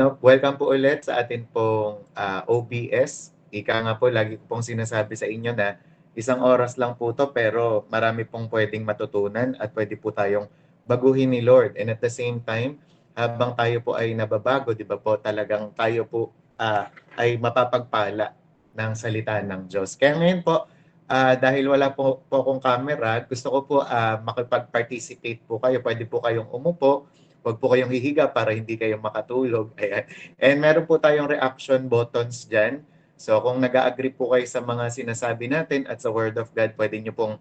Welcome po ulit sa atin pong OBS. Ika nga po, lagi ko pong sinasabi sa inyo na isang oras lang po to pero marami pong pwedeng matutunan at pwede po tayong baguhin ni Lord. And at the same time, habang tayo po ay nababago, di ba po, talagang tayo po ay mapapagpala ng salita ng Diyos. Kaya ngayon po, dahil wala po akong camera, gusto ko po makipag-participate po kayo. Pwede po kayong umupo. Huwag po kayong hihiga para hindi kayo makatulog. Ayan. And meron po tayong reaction buttons dyan. So kung nag-agree po kayo sa mga sinasabi natin at sa Word of God, pwede nyo pong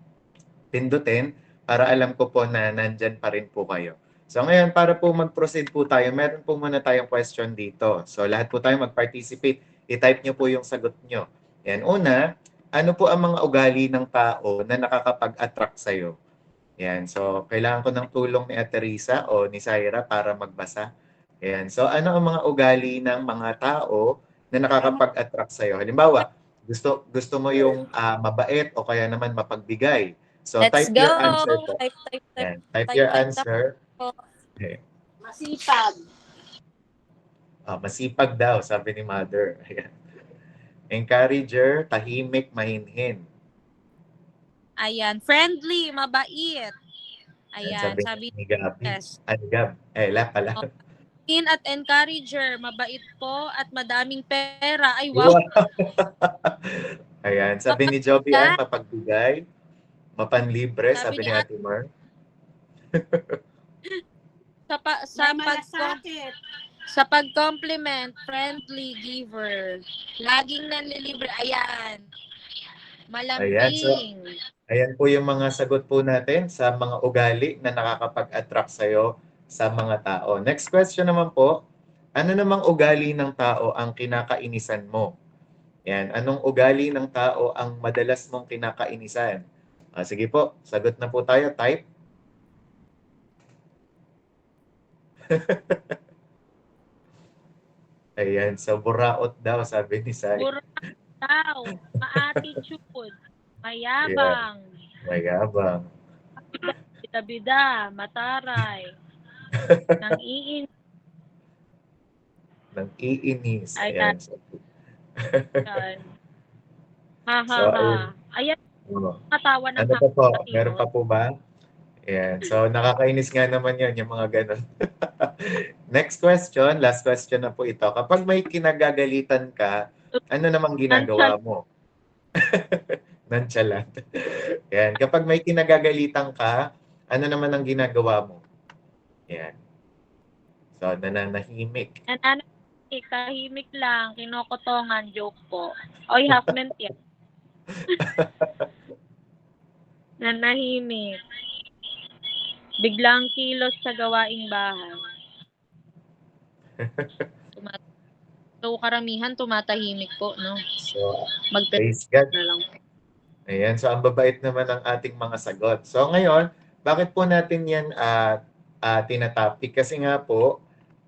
pindutin para alam ko po na nandyan pa rin po kayo. So ngayon, para po mag-proceed po tayo, meron po muna tayong question dito. So lahat po tayo mag-participate. I-type nyo po yung sagot nyo. Yan. Una, ano po ang mga ugali ng tao na nakakapag-attract sa'yo? Yan. So, kailangan ko ng tulong ni Ate Risa o ni Syra para magbasa. Yan. So, ano ang mga ugali ng mga tao na nakakapag-attract sa'yo? Halimbawa, gusto mo yung mabait o kaya naman mapagbigay. So, Let's type go! your answer po. Type. Yan. Type your answer. Po. Okay. Masipag. Masipag daw, sabi ni Mother. Ayan. Encourager, tahimik, mahinhin. Ayan. Friendly, mabait. Ayan. Sabi ni Gabi. yes. Gab. La pala. At encourager, mabait po at madaming pera. Ay, wow. Ayan. Sabi ni Joby, mapagbigay, mapanlibre, sabi ni Ate Mar. Sa pag-compliment, friendly giver. Laging nanlilibre. Ayan. Malambing. Ayan po yung mga sagot po natin sa mga ugali na nakakapag-attract sa'yo sa mga tao. Next question naman po, ano namang ugali ng tao ang kinakainisan mo? Yan, anong ugali ng tao ang madalas mong kinakainisan? Sige po, sagot na po tayo. Type. Ayan, so buraot daw, sabi ni Sai. Buraot daw, ma-attitude, mayabang. Yeah. Mayabang. Bida-bida, mataray. Nang-iinis. Ayan. Ayan. Natawa ng ano pa po? Meron pa po ba? Ayan. So, nakakainis nga naman yun, yung mga ganun. Next question, last question na po ito. Kapag may kinagagalitan ka, ano namang ginagawa mo? Nonchalant. Ayan. Kapag may kinagagalitan ka, ano naman ang ginagawa mo? Ayan. So, nananahimik. Nananahimik, tahimik lang, kinokotongan, joke po. Oy, half ment yan. Nanahimik. Biglang kilos sa gawaing bahay. So, karamihan tumatahimik po, no? So, praise God. Na lang. Ayan, so ang babait naman ng ating mga sagot. So ngayon, bakit po natin yan tinatopic? Kasi nga po,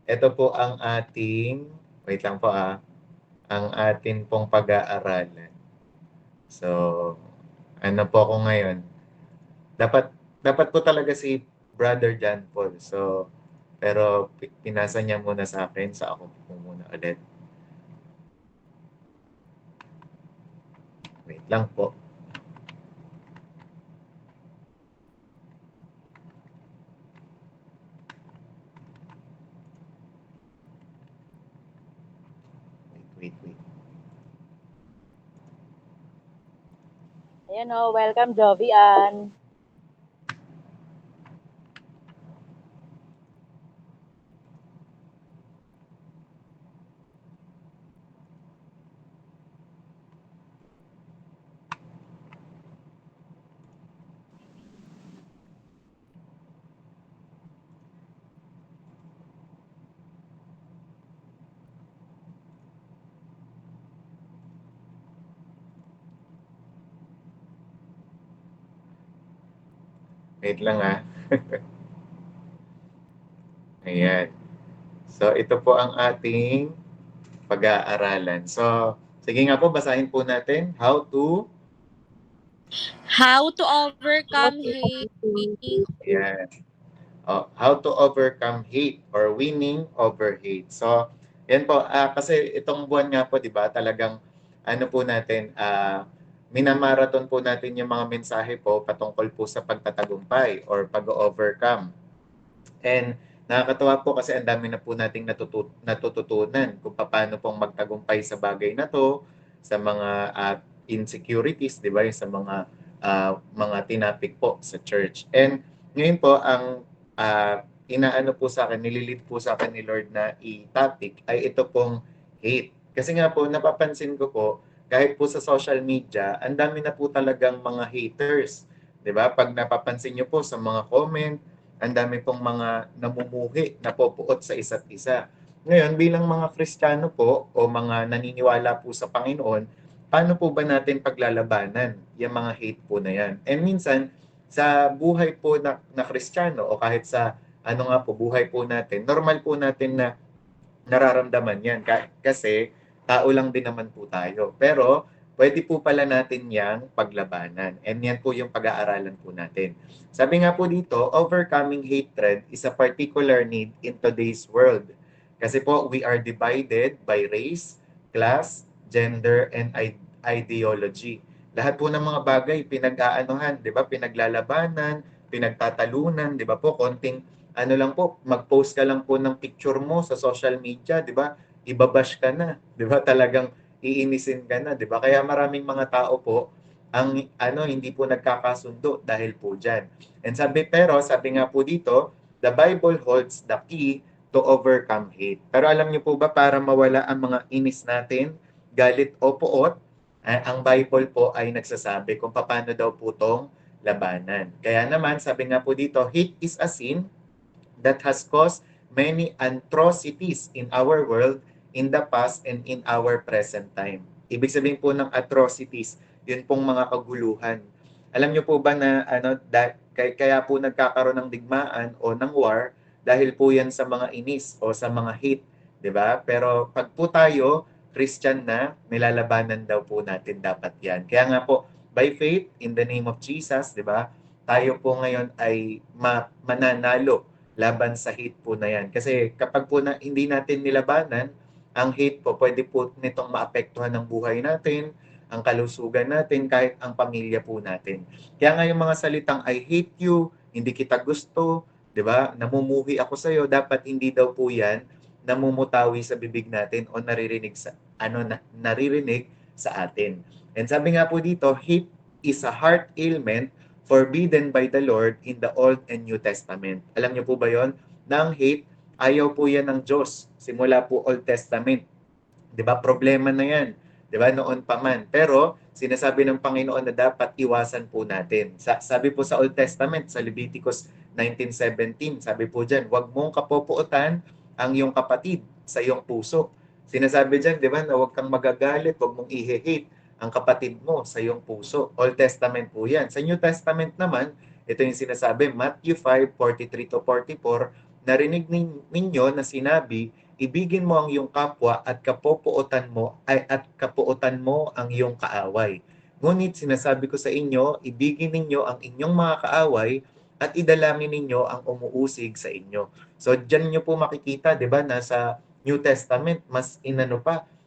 ito po ang ating, wait lang po ang ating pong pag-aaralan. So, ano po ako ngayon? Dapat po talaga si Brother John Paul. So, pero pinasa niya muna sa akin, so ako po muna ulit. Wait lang po. Wait. Ayan o, welcome Jovi Ann. Wait lang Ayan. So, ito po ang ating pag-aaralan. So, sige nga po, basahin po natin. How to overcome hate. Ayan. How to overcome hate or winning over hate. So, Yan po, kasi itong buwan nga po, di ba, talagang ano po natin, minamarathon po natin yung mga mensahe po patungkol po sa pagtatagumpay or pag-overcome. And nakakatuwa po kasi ang dami na po nating natututunan kung paano pong magtagumpay sa bagay na to, sa mga insecurities, di ba, yung sa mga tinapik po sa church. And ngayon po, ang inaano po sa akin, nililid po sa akin ni Lord na i-topic ay ito pong hate. Kasi nga po, napapansin ko po, kahit po sa social media, ang dami na po talagang mga haters. 'Di ba? Pag napapansin niyo po sa mga comment, ang dami pong mga namumuhi, napopuot sa isa't isa. Ngayon, bilang mga Kristiyano po o mga naniniwala po sa Panginoon, paano po ba natin paglalabanan yung mga hate po na yan? And minsan, sa buhay po na Kristiyano o kahit sa ano nga po, buhay po natin, normal po natin na nararamdaman yan. Kasi tao lang din naman po tayo. Pero pwede po pala natin yang paglabanan. And yan po yung pag-aaralan po natin. Sabi nga po dito, overcoming hatred is a particular need in today's world. Kasi po, we are divided by race, class, gender, and ideology. Lahat po ng mga bagay pinag-aanuhan, 'di ba? Pinaglalabanan, pinagtatalunan, 'di ba po? Konting ano lang po, mag-post ka lang po ng picture mo sa social media, 'di ba? Ibabash ka na, 'di ba? Talagang iinisin ka na, 'di ba? Kaya maraming mga tao po ang hindi po nagkakasundo dahil po diyan. And sabi nga po dito, the Bible holds the key to overcome hate. Pero alam niyo po ba, para mawala ang mga inis natin, galit o puot, ang Bible po ay nagsasabi kung paano daw po tong labanan. Kaya naman, sabi nga po dito, hate is a sin that has caused many atrocities in our world in the past and in our present time. Ibig sabihin po ng atrocities, yun pong mga kaguluhan. Alam niyo po ba na kaya po nagkakaroon ng digmaan o ng war dahil po yan sa mga inis o sa mga hate, 'di ba? Pero pag po tayo Christian na, nilalabanan daw po natin dapat yan. Kaya nga po, by faith, in the name of Jesus, 'di ba? Tayo po ngayon ay mananalo laban sa hate po na yan. Kasi kapag po hindi natin nilabanan, ang hate po, pwede po nitong maapektuhan ng buhay natin, ang kalusugan natin, kahit ang pamilya po natin. Kaya nga yung mga salitang I hate you, hindi kita gusto, 'di ba? Namumuhi ako sa iyo, dapat hindi daw po 'yan namumutawi sa bibig natin o naririnig sa atin. And sabi nga po dito, hate is a heart ailment forbidden by the Lord in the Old and New Testament. Alam niyo po ba yon? Nang hate, ayaw po yan ng Diyos. Simula po Old Testament. 'Di ba? Problema na yan. 'Di ba? Noon pa man. Pero sinasabi ng Panginoon na dapat iwasan po natin. Sabi po sa Old Testament, sa Leviticus 19:17, sabi po diyan, huwag mong kapopuotan ang iyong kapatid sa iyong puso. Sinasabi diyan, 'di ba, na huwag kang magagalit, huwag mong i-hate ang kapatid mo sa iyong puso. Old Testament po 'yan. Sa New Testament naman, ito yung sinasabi, Matthew 5:43 to 44, narinig ninyo na sinabi, ibigin mo ang iyong kapwa at kapupuotan mo ang iyong kaaway. Ngunit sinasabi ko sa inyo, ibigin ninyo ang inyong mga kaaway at idalangin ninyo ang umuusig sa inyo. So diyan niyo po makikita, 'di ba, nasa New Testament mas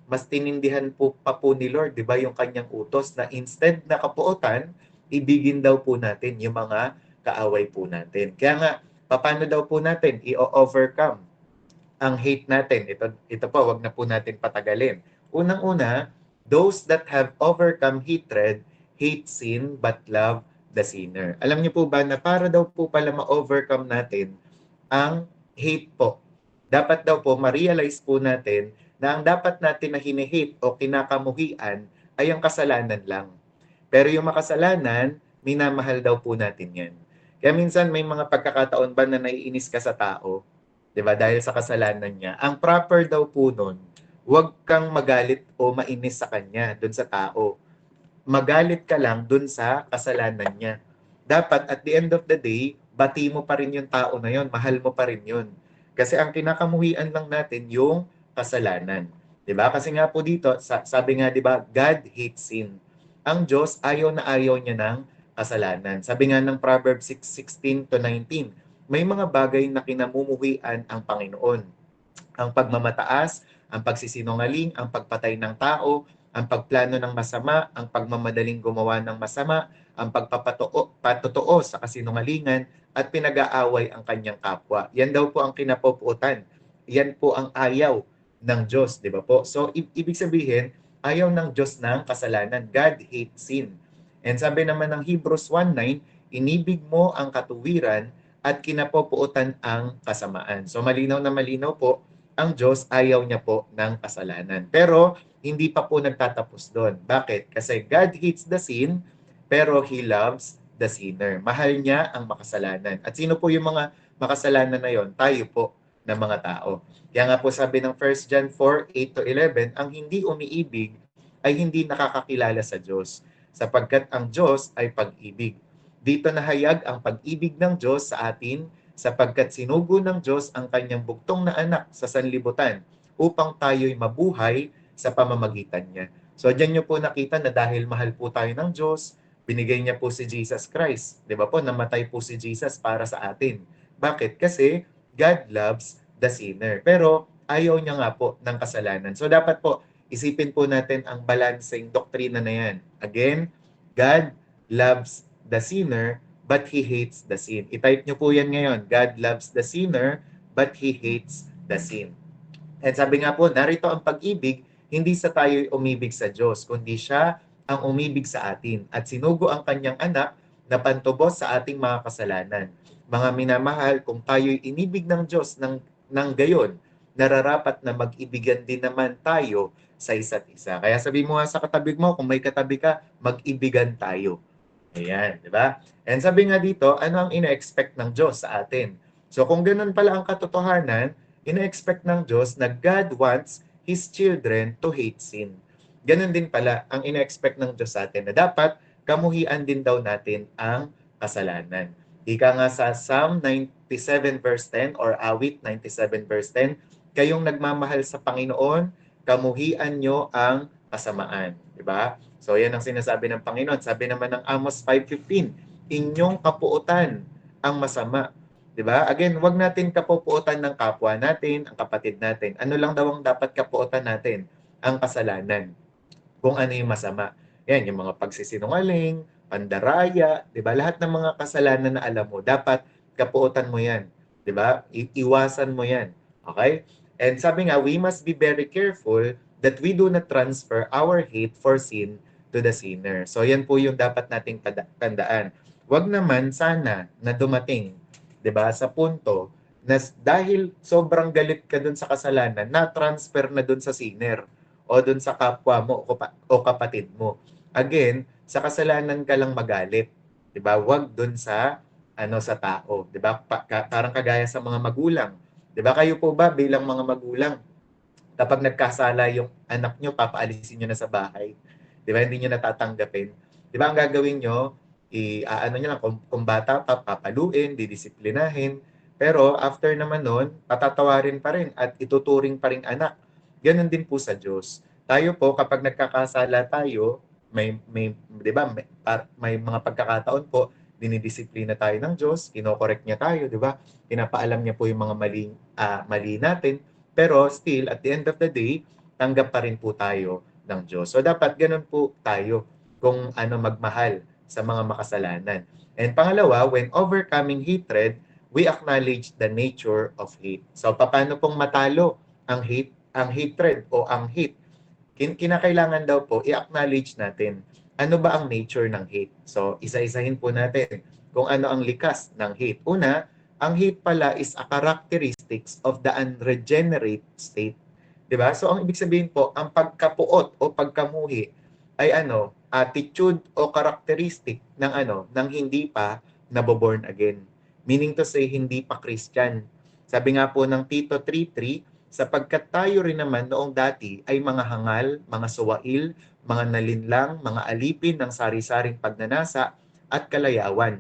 mas tinindihan po pa po ni Lord, 'di ba, yung kanyang utos na instead na kapuotan, ibigin daw po natin yung mga kaaway po natin. Kaya nga, paano daw po natin i-overcome ang hate natin? Ito po, wag na po natin patagalin. Unang-una, those that have overcome hatred hate sin but love the sinner. Alam niyo po ba na para daw po pala ma-overcome natin ang hate po, dapat daw po ma-realize po natin na ang dapat natin na hine-hate o kinakamuhian ay ang kasalanan lang. Pero yung makasalanan, minamahal daw po natin yan. Kaya minsan may mga pagkakataon ba na naiinis ka sa tao, 'di ba, dahil sa kasalanan niya. Ang proper daw po nun, huwag kang magalit o mainis sa kanya, dun sa tao. Magalit ka lang dun sa kasalanan niya. Dapat at the end of the day, bati mo pa rin yung tao na yon, mahal mo pa rin yun. Kasi ang kinakamuhian lang natin yung kasalanan. 'Di ba? Kasi nga po dito, sabi nga 'di ba, God hates sin. Ang Diyos ayaw na ayaw niya ng kasalanan. Sabi nga ng Proverbs 6:16 to 19, may mga bagay na kinamumuhian ang Panginoon. Ang pagmamataas ang pagsisinungaling, ang pagpatay ng tao, ang pagplano ng masama, ang pagmamadaling gumawa ng masama, ang pagpapatotoo sa kasinungalingan, at pinag-aaway ang kanyang kapwa. Yan daw po ang kinapupuotan. Yan po ang ayaw ng Diyos, di ba po? So, ibig sabihin, ayaw ng Diyos ng kasalanan. God hates sin. And sabi naman ng Hebrews 1:9, inibig mo ang katuwiran at kinapupuotan ang kasamaan. So, malinaw na malinaw po, ang Diyos ayaw niya po ng kasalanan. Pero, hindi pa po nagtatapos doon. Bakit? Kasi God hates the sin, pero He loves the sinner. Mahal niya ang makasalanan. At sino po yung mga makasalanan na yon? Tayo po na mga tao. Kaya nga po sabi ng 1 John 4:8-11, ang hindi umiibig ay hindi nakakakilala sa Diyos, sapagkat ang Diyos ay pag-ibig. Dito nahayag ang pag-ibig ng Diyos sa atin, sapagkat sinugo ng Diyos ang kanyang bugtong na anak sa sanlibutan upang tayo'y mabuhay sa pamamagitan niya. So diyan niyo po nakita na dahil mahal po tayo ng Diyos, binigay niya po si Jesus Christ. 'Di ba po? Namatay po si Jesus para sa atin. Bakit? Kasi God loves the sinner. Pero ayaw niya nga po ng kasalanan. So dapat po isipin po natin ang balancing doktrina na yan. Again, God loves the sinner but He hates the sin. I-type niyo po yan ngayon. God loves the sinner but He hates the sin. And sabi nga po, narito ang pag-ibig, hindi sa tayo'y umibig sa Diyos, kundi siya ang umibig sa atin at sinugo ang kanyang anak na pantubos sa ating mga kasalanan. Mga minamahal, kung tayo'y inibig ng Diyos ng gayon, nararapat na mag-ibigan din naman tayo sa isa't isa. Kaya sabi mo nga sa katabi mo, kung may katabi ka, mag-ibigan tayo. Ayan, di ba? And sabi nga dito, ano ang ina-expect ng Diyos sa atin? So kung ganun pala ang katotohanan, ina-expect ng Diyos na God wants His children to hate sin. Ganun din pala ang ina-expect ng Diyos sa atin na dapat kamuhian din daw natin ang kasalanan. Ika nga sa Psalm 97 verse 10 or Awit 97 verse 10, kayong nagmamahal sa Panginoon, kamuhian nyo ang kasamaan. Diba? So yan ang sinasabi ng Panginoon. Sabi naman ng Amos 5:15, inyong kapuotan ang masama. Diba? Again, wag natin kapupuotan ng kapwa natin, ang kapatid natin. Ano lang daw ang dapat kapuotan natin? Ang kasalanan. Kung ano yung masama. Yan, yung mga pagsisinungaling, pandaraya, di ba? Lahat ng mga kasalanan na alam mo, dapat kapuotan mo yan. Di ba? Iwasan mo yan. Okay? And sabi nga, we must be very careful that we do not transfer our hate for sin to the sinner. So yan po yung dapat nating tandaan. Wag naman sana na dumating, 'di ba, sa punto na dahil sobrang galit ka dun sa kasalanan, na-transfer na dun sa sinner o dun sa kapwa mo o kapatid mo. Again, sa kasalanan ka lang magalit, 'di ba? Wag dun sa sa tao, 'di ba? Parang kagaya sa mga magulang. 'Di ba kayo po ba bilang mga magulang, kapag nagkasala yung anak nyo, papaalisin nyo na sa bahay. 'Di ba? Hindi nyo natatanggapin. 'Di ba ang gagawin nyo? Ano nyo lang, kung bata pa, papaluin, didisiplinahin. Pero after naman nun, patatawarin pa rin at ituturing pa rin anak. Ganon din po sa Diyos. Tayo po, kapag nagkakasala tayo, may 'di ba, may mga pagkakataon po, dinidisiplina tayo ng Diyos, kinokorek niya tayo, 'di ba? Pinapaalam niya po yung mga mali natin. Pero still, at the end of the day, tanggap pa rin po tayo ng Diyos. So dapat ganun po tayo kung magmahal sa mga makasalanan. And pangalawa, when overcoming hatred, we acknowledge the nature of hate. So paano pong matalo ang hatred o ang hate? Kinakailangan daw po i-acknowledge natin ano ba ang nature ng hate. So isa-isahin po natin kung ano ang likas ng hate. Una, ang hate pala is a characteristics of the unregenerate state. 'Di ba? So ang ibig sabihin po, ang pagkapuot o pagkamuhi ay attitude o characteristic ng hindi pa naboborn again. Meaning to say, hindi pa Christian. Sabi nga po ng Tito 3:3, sapagkat tayo rin naman noong dati ay mga hangal, mga suwail, mga nalinlang, mga alipin ng sari-saring pagnanasa at kalayawan,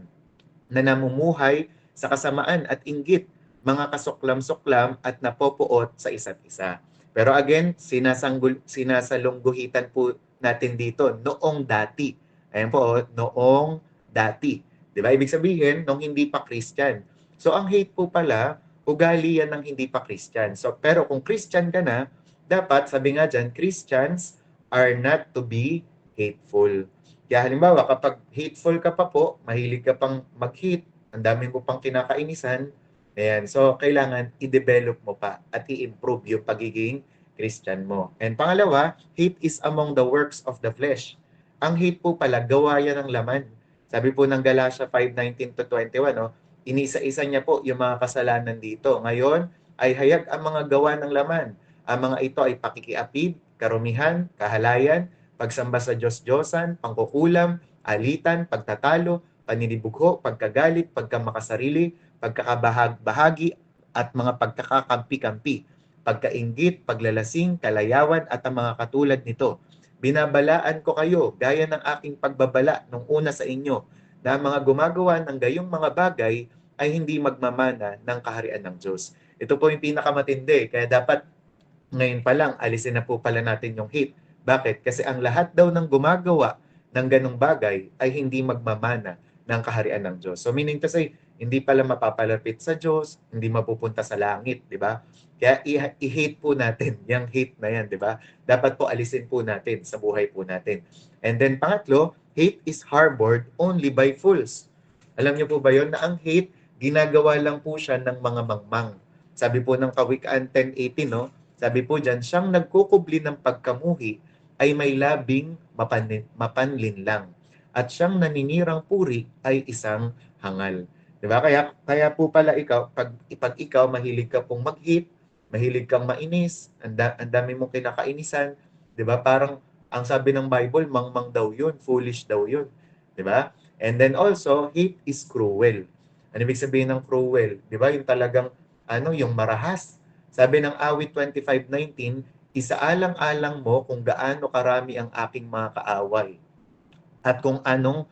na namumuhay sa kasamaan at inggit, mga kasuklam-suklam at napopuot sa isa't isa. Pero again, sinasalungguhitan po natin dito, noong dati. Ayan po, noong dati. Di ba? Ibig sabihin, nung hindi pa Christian. So ang hate po pala, ugali yan ng hindi pa Christian. So, pero kung Christian ka na, dapat, sabi nga dyan, Christians are not to be hateful. Kaya halimbawa, kapag hateful ka pa po, mahilig ka pang mag-hate, ang dami mo pang kinakainisan, ayan, so kailangan i-develop mo pa at i-improve yung pagiging Christian mo. And pangalawa, hate is among the works of the flesh. Ang hate po pala, gawa yan ng laman. Sabi po ng Galatia 5:19 to 21, no, inisa-isa niya po yung mga kasalanan dito. Ngayon, ay hayag ang mga gawa ng laman. Ang mga ito ay pakikiapid, karumihan, kahalayan, pagsamba sa Diyos-Diyosan, pangkukulam, alitan, pagtatalo, paninibugho, pagkagalit, pagkamakasarili, pagkakabahagi at mga pagkakakampi-kampi, pagkainggit, paglalasing, kalayawan at ang mga katulad nito. Binabalaan ko kayo, gaya ng aking pagbabala nung una sa inyo, na ang mga gumagawa ng gayong mga bagay ay hindi magmamana ng kaharian ng Diyos. Ito po yung pinakamatindi, kaya dapat ngayon pa lang, alisin na po pala natin yung hate. Bakit? Kasi ang lahat daw ng gumagawa ng ganong bagay ay hindi magmamana ng kaharian ng Diyos. So meaning to say, hindi pala mapapalapit sa Diyos, hindi mapupunta sa langit, di ba? Kaya i-hate po natin yung hate na yan, di ba? Dapat po alisin po natin sa buhay po natin. And then pangatlo, hate is harbored only by fools. Alam niyo po ba yon na ang hate, ginagawa lang po siya ng mga mangmang. Sabi po ng Kawikaan 10:18, no? Sabi po dyan, siyang nagkukubli ng pagkamuhi ay may labing mapanlin lang. At siyang naninirang puri ay isang hangal. Diba? Kaya po pala ikaw, pag ikaw mahilig ka pong mag-hate, mahilig kang mainis, ang dami mong kinakainisan, diba? Parang ang sabi ng Bible, mangmang daw yun, foolish daw yun. Diba? And then also, hate is cruel. Ano ibig sabihin ng cruel? Diba? Yung talagang, yung marahas. Sabi ng awit 25:19, isaalang-alang mo kung gaano karami ang aking mga kaaway at kung anong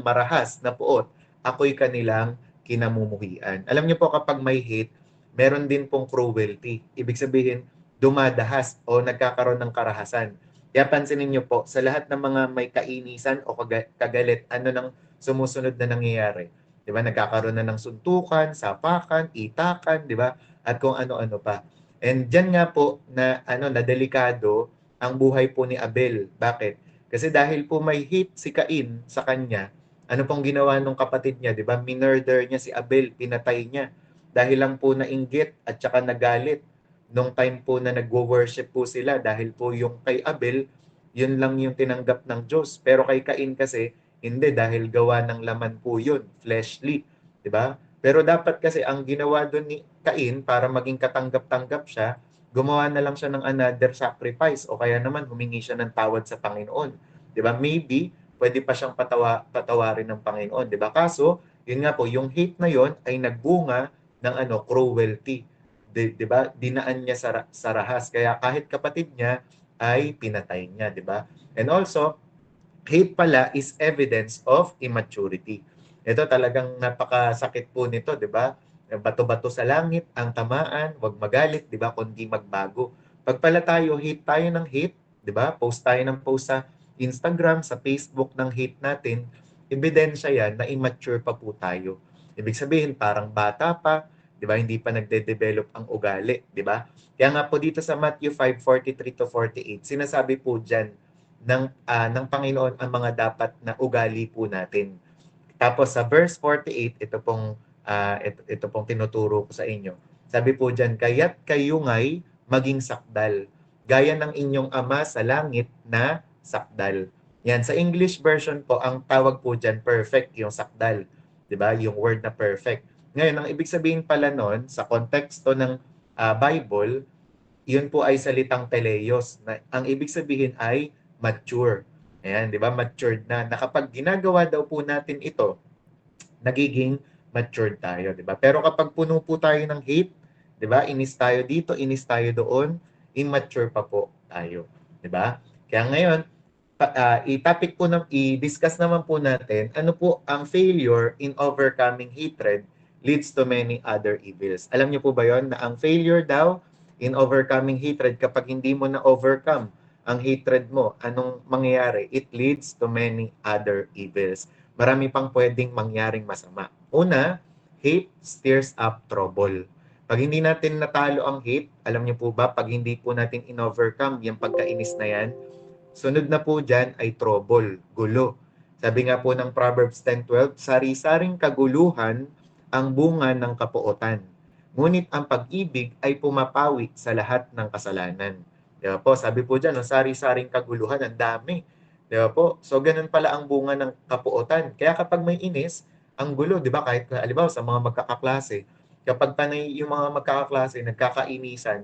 marahas na puot ako'y kanilang kinamumuhian. Alam niyo po kapag may hate, meron din pong cruelty. Ibig sabihin, dumadahas o nagkakaroon ng karahasan. Kaya pansinin niyo po, sa lahat ng mga may kainisan o kagalit, ano nang sumusunod na nangyayari? 'Di ba? Nagkakaroon na ng suntukan, sapakan, itakan, 'di ba? At kung ano-ano pa. And diyan nga po na delikado ang buhay po ni Abel. Bakit? Kasi dahil po may hate si Cain sa kanya, ano pong ginawa ng kapatid niya, 'di ba? Minurder niya si Abel, pinatay niya. Dahil lang po nainggit at saka nagalit nung time po na nagwo-worship po sila dahil po yung kay Abel, yun lang yung tinanggap ng Diyos. Pero kay Cain kasi hindi dahil gawa ng laman po yun, fleshly, 'di ba? Pero dapat kasi ang ginawa doon ni Cain para maging katanggap-tanggap siya, gumawa na lang siya ng another sacrifice o kaya naman humingi siya ng tawad sa Panginoon. 'Di ba? Maybe pwede pa siyang patawarin ng Panginoon, 'di ba? Kaso, yun nga po, yung hate na yon ay nagbunga ng cruelty. 'Di ba? Dinaan niya sa rahas. Kaya kahit kapatid niya ay pinatay niya, 'di ba? And also, hate pala is evidence of immaturity. Ito talagang napakasakit po nito, 'di ba? Bato-bato sa langit, ang tamaan, wag magalit, 'di ba? Kundi magbago. Pag pala tayo hate tayo ng hate, 'di ba? Post tayo ng post sa Instagram, sa Facebook ng hate natin, ebidensya 'yan na immature pa po tayo. Ibig sabihin parang bata pa, 'di ba? Hindi pa nagde-develop ang ugali, 'di ba? Kaya nga po dito sa Matthew 5:43 to 48, sinasabi po diyan ng Panginoon ang mga dapat na ugali po natin. Tapos sa verse 48, ito pong tinuturo ko sa inyo. Sabi po diyan, kaya't kayo nga'y maging sakdal, gaya ng inyong ama sa langit na sakdal. Yan, sa English version po, ang tawag po diyan perfect, yung sakdal. 'Di ba? Yung word na perfect. Ngayon, ang ibig sabihin pala nun, sa konteksto ng Bible, yun po ay salitang teleios. Na, ang ibig sabihin ay mature. Ayan, di ba? Matured na. Na kapag ginagawa daw po natin ito, nagiging matured tayo, di ba? Pero kapag puno po tayo ng hate, di ba? Inis tayo dito, inis tayo doon, immature pa po tayo, di ba? Kaya ngayon, i-discuss naman po natin ano po ang failure in overcoming hatred leads to many other evils. Alam niyo po ba yon na ang failure daw in overcoming hatred, kapag hindi mo na-overcome ang hatred mo, anong mangyayari? It leads to many other evils. Marami pang pwedeng mangyaring masama. Una, hate stirs up trouble. Pag hindi natin natalo ang hate, alam niyo po ba, pag hindi po natin in-overcome yung pagkainis na yan, sunod na po dyan ay trouble, gulo. Sabi nga po ng Proverbs 10:12, sari-saring kaguluhan ang bunga ng kapuotan. Ngunit ang pag-ibig ay pumapawi sa lahat ng kasalanan. Di ba po? Sabi po dyan, no, sari-saring kaguluhan, ang dami. Di ba po? So, ganun pala ang bunga ng kapuotan. Kaya kapag may inis, ang gulo, di ba? Kahit, halimbawa, sa mga magkakaklase, kapag panay yung mga magkakaklase, nagkakainisan,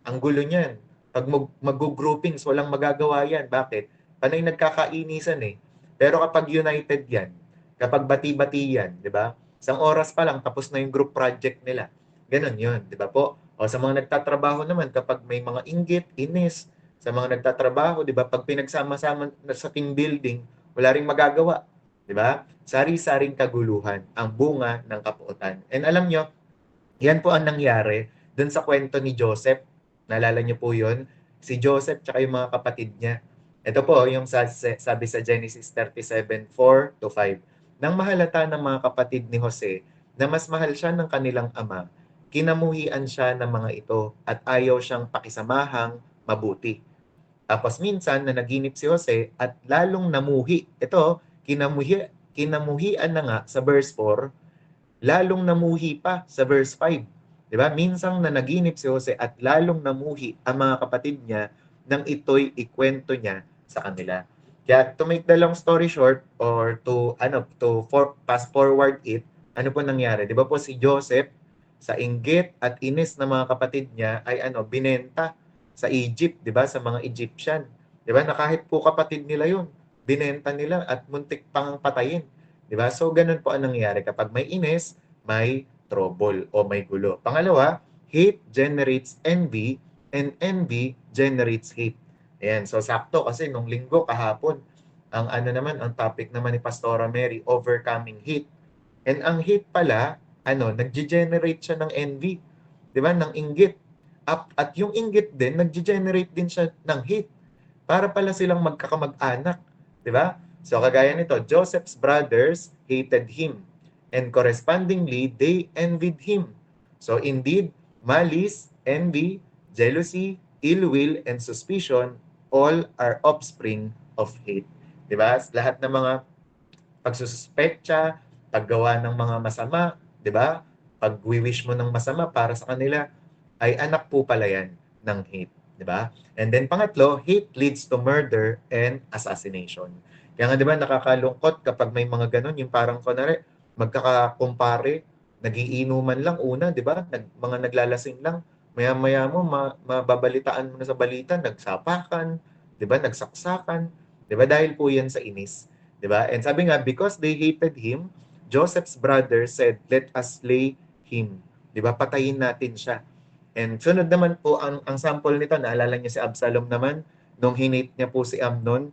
ang gulo niyan. Pag mag-groupings, walang magagawa yan. Bakit? Panay nagkakainisan eh. Pero kapag united yan, kapag bati-bati yan, di ba? Isang oras pa lang, tapos na yung group project nila. Ganon yun, di ba po? O sa mga nagtatrabaho naman, kapag may mga inggit, inis, sa mga nagtatrabaho, di ba? Pag pinagsama-sama sa team building, wala ring magagawa. Di ba? Sari-saring kaguluhan, ang bunga ng kapuotan. And alam nyo, yan po ang nangyari dun sa kwento ni Joseph. Naalala niyo po yun? Si Joseph tsaka yung mga kapatid niya. Ito po yung sabi sa Genesis 37:4-5. Nang mahalata ng mga kapatid ni Jose na mas mahal siya ng kanilang ama, kinamuhian siya ng mga ito at ayaw siyang pakisamahang mabuti. Tapos minsan na naginip si Jose at lalong namuhi. Ito, kinamuhian na nga sa verse 4, lalong namuhi pa sa verse 5. 'Di ba? Minsang nanaginip si Jose at lalong namuhi ang mga kapatid niya nang ito'y ikwento niya sa kanila. Kaya to make the long story short or fast forward it, ano po nangyari? 'Di ba po si Joseph sa inggit at inis ng mga kapatid niya ay binenta sa Egypt, 'di ba? Sa mga Egyptian. 'Di ba? Na kahit po kapatid nila 'yun, binenta nila at muntik pang patayin. 'Di ba? So ganun po ang nangyayari kapag may inis, may trouble o may gulo. Pangalawa, hate generates envy and envy generates hate. Ayan, so sakto kasi nung linggo kahapon, ang topic naman ni Pastora Mary, overcoming hate. And ang hate pala, nagge-generate siya ng envy, 'di ba? Ng inggit. At yung inggit din, nagge-generate din siya ng hate. Para pala silang magkakamag-anak, 'di ba? So kagaya nito, Joseph's brothers hated him and correspondingly they envied him. So indeed, malice, envy, jealousy, ill will and suspicion all are offspring of hate. 'Di ba? Lahat ng mga pagsususpektya, paggawa ng mga masama, 'di ba? Pag-wish mo ng masama para sa kanila ay anak po pala yan ng hate, 'di ba? And then pangatlo, hate leads to murder and assassination. Kaya nga 'di ba nakakalungkot kapag may mga ganun, yung parang kunwari magkakakumpare, nagiinuman lang una, 'di ba? Mga naglalasing lang, maya-maya mo mababalitaan mo na sa balita, nagsapakan, 'di ba? Nagsaksakan, 'di ba? Dahil po 'yan sa inis, 'di ba? And sabi nga, because they hated him, Joseph's brothers said, "Let us slay him." 'Di ba? Patayin natin siya. And sunod naman po, ang sample nito, naalala niyo si Absalom naman, nung hinate niya po si Amnon,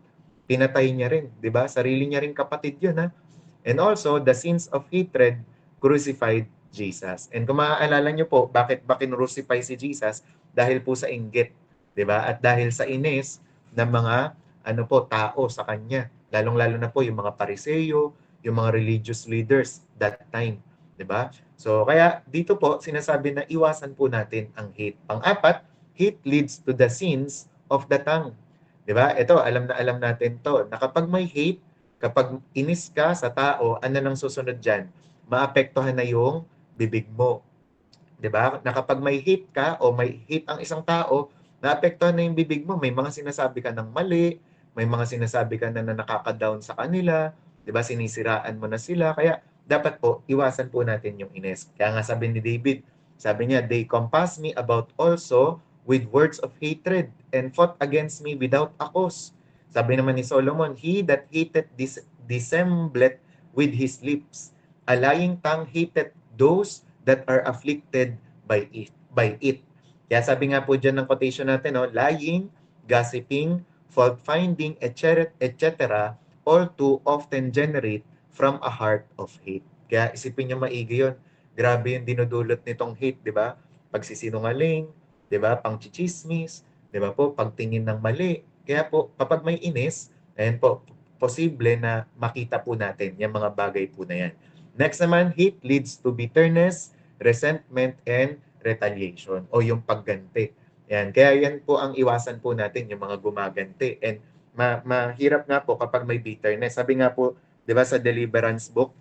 pinatay niya rin, 'di ba? Sarili niya rin kapatid 'yun, ha? And also, the sins of hatred crucified Jesus. And kung maaalala niyo po, bakit ba kinrucify si Jesus? Dahil po sa inggit, 'di ba? At dahil sa inis ng mga tao sa kanya. Lalong-lalo na po yung mga Pariseo, yung mga religious leaders that time, 'di ba? So kaya dito po sinasabi na iwasan po natin ang hate. Pang-apat, hate leads to the sins of the tongue. 'Di ba? Ito, alam na alam natin 'to. Na kapag may hate, kapag inis ka sa tao, ano nang susunod diyan? Maapektuhan na yung bibig mo. 'Di ba? Na kapag may hate ka o may hate ang isang tao, naapektuhan na yung bibig mo. May mga sinasabi ka ng mali, may mga sinasabi ka na nakaka-down sa kanila, 'di ba? Sinisiraan mo na sila. Kaya dapat po iwasan po natin yung inis. Kaya nga sabi ni David, sabi niya, "They compass me about also with words of hatred and fought against me without a cause." Sabi naman ni Solomon, "He that hateth dissembleth with his lips. A lying tongue hateth those that are afflicted by it." Kaya sabi nga po dyan ng quotation natin, lying, gossiping, fault-finding, etc., all too often generate from a heart of hate. Kaya isipin niyo maigi yun. Grabe yung dinudulot nitong hate, di ba? Pagsisinungaling, di ba? Pangchichismis, di ba po? Pagtingin ng mali. Kaya po, kapag may inis, ayan po, posible na makita po natin yung mga bagay po na yan. Next naman, hate leads to bitterness, resentment, and retaliation o yung pagganti. Yan. Kaya yan po ang iwasan po natin, yung mga gumaganti. And mahirap nga po kapag may bitterness. Sabi nga po, di ba sa Deliverance book,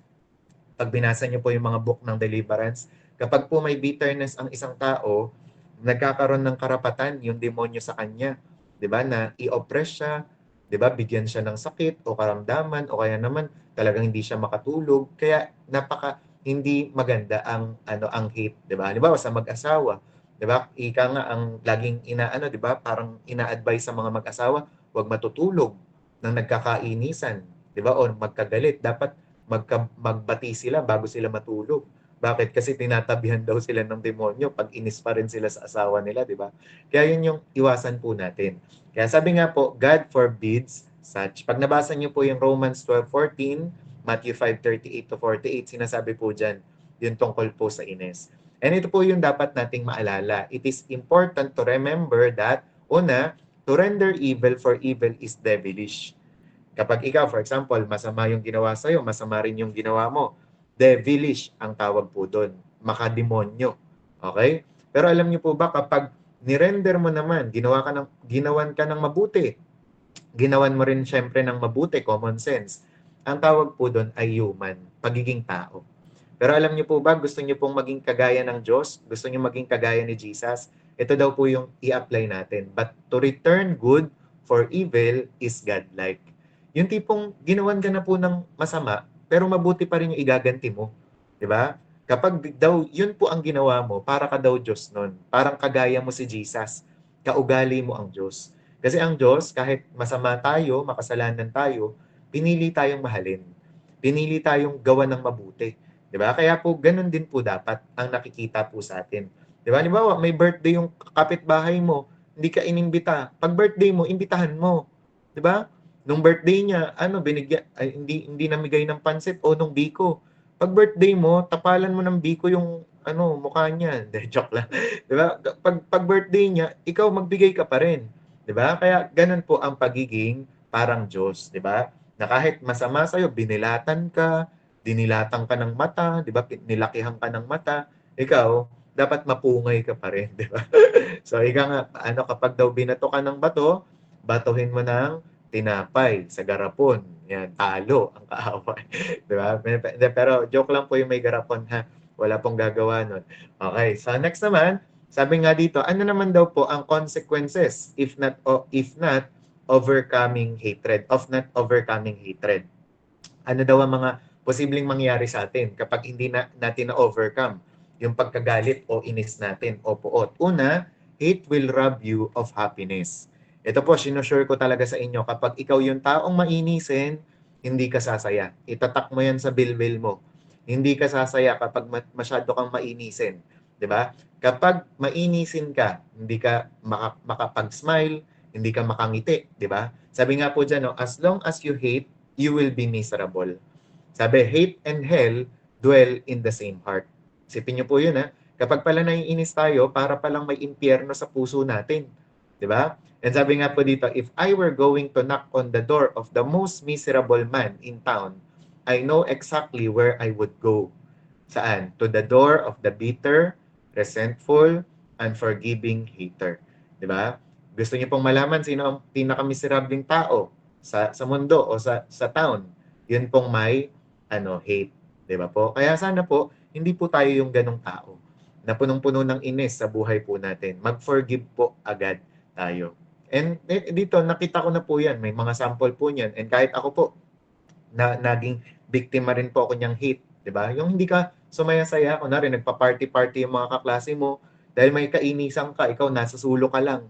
pag binasa niyo po yung mga book ng Deliverance, kapag po may bitterness ang isang tao, nagkakaroon ng karapatan yung demonyo sa kanya, 'di ba? Na i-oppress siya, 'di ba? Bigyan siya ng sakit o karamdaman o kaya naman talagang hindi siya makatulog. Kaya napaka hindi maganda ang hate, 'di ba? Halimbawa sa mag-asawa, 'di ba? Ika nga ang laging 'di ba? Parang ina-advise sa mga mag-asawa, huwag matutulog nang nagkakainisan, 'di ba? O magkagalit, dapat magbati sila bago sila matulog. Bakit? Kasi tinatabihan daw sila ng demonyo pag inis pa rin sila sa asawa nila, di ba? Kaya yun yung iwasan po natin. Kaya sabi nga po, God forbids such. Pag nabasa niyo po yung Romans 12:14, Matthew 5:38 to 48, sinasabi po dyan, yung tungkol po sa inis. And ito po yung dapat nating maalala. It is important to remember that, una, to render evil for evil is devilish. Kapag ikaw, for example, masama yung ginawa sa'yo, masama rin yung ginawa mo, devilish ang tawag po doon. Makademonyo. Okay? Pero alam niyo po ba, kapag nirender mo naman, ginawan ka ng mabuti, ginawan mo rin syempre ng mabuti, common sense, ang tawag po doon ay human, pagiging tao. Pero alam niyo po ba, gusto niyo pong maging kagaya ng Diyos? Gusto niyo maging kagaya ni Jesus? Ito daw po yung i-apply natin. But to return good for evil is godlike. Yung tipong ginawan ka na po ng masama, pero mabuti pa rin yung igaganti mo. Di ba? Kapag daw, yun po ang ginawa mo, para ka daw Diyos nun. Parang kagaya mo si Jesus. Kaugali mo ang Diyos. Kasi ang Diyos, kahit masama tayo, makasalanan tayo, pinili tayong mahalin. Pinili tayong gawa ng mabuti. 'Di ba? Kaya po ganun din po dapat ang nakikita po sa atin. 'Di ba? Halimbawa, may birthday yung kapitbahay mo, hindi ka inimbita. Pag birthday mo, imbitahan mo. 'Di ba? Nung birthday niya, binigyan hindi namigay ng pansit o nung biko. Pag birthday mo, tapalan mo ng biko yung mukha niya. De, joke lang. 'Di ba? Pag birthday niya, ikaw magbigay ka pa rin. 'Di ba? Kaya ganun po ang pagiging parang Diyos, 'di ba? Na kahit masama sa'yo, binilatan ka, dinilatan ka ng mata, 'di ba? Nilakihan ka ng mata, ikaw dapat mapungay ka pa rin, 'di ba? So ika nga kapag daw binato ka ng bato, batuhin mo ng tinapay sa garapon. Yan, talo ang kaaway, 'di ba? Pero joke lang po yung may garapon ha. Wala pong gagawa nun. Okay, so next naman, sabi nga dito, ano naman daw po ang consequences if not overcoming hatred, of not overcoming hatred? Ano daw ang mga posibleng mangyari sa atin kapag hindi natin na-overcome yung pagkagalit o inis natin o puot. Una, hate will rob you of happiness. Ito po, sinusure ko talaga sa inyo, kapag ikaw yung taong mainisin, hindi ka sasaya. Itatak mo yan sa bilbil mo. Hindi ka sasaya kapag masyado kang mainisin. 'Di ba? Kapag mainisin ka, hindi ka makapag-smile, hindi ka makangiti. 'Di ba? Sabi nga po dyan, no, as long as you hate, you will be miserable. Sabi, hate and hell dwell in the same heart. Isipin niyo po yun, ha? Kapag pala naiinis tayo, para palang may impyerno sa puso natin. Di ba? And sabi nga po dito, if I were going to knock on the door of the most miserable man in town, I know exactly where I would go. Saan? To the door of the bitter, resentful, unforgiving hater. Di ba? Gusto niyo pong malaman sino ang pinaka-miserabling tao sa mundo o sa town? Yun pong may hate. Di ba po? Kaya sana po, hindi po tayo yung ganong tao na punong-puno ng inis sa buhay po natin. Mag-forgive po agad tayo. And dito, nakita ko na po yan. May mga sample po niyan. And kahit ako po, naging biktima rin po ako niyang hate. Diba? Yung hindi ka sumaya-saya, kunwari nagpa-party-party yung mga kaklase mo, dahil may kainisan ka, ikaw nasa sulo ka lang.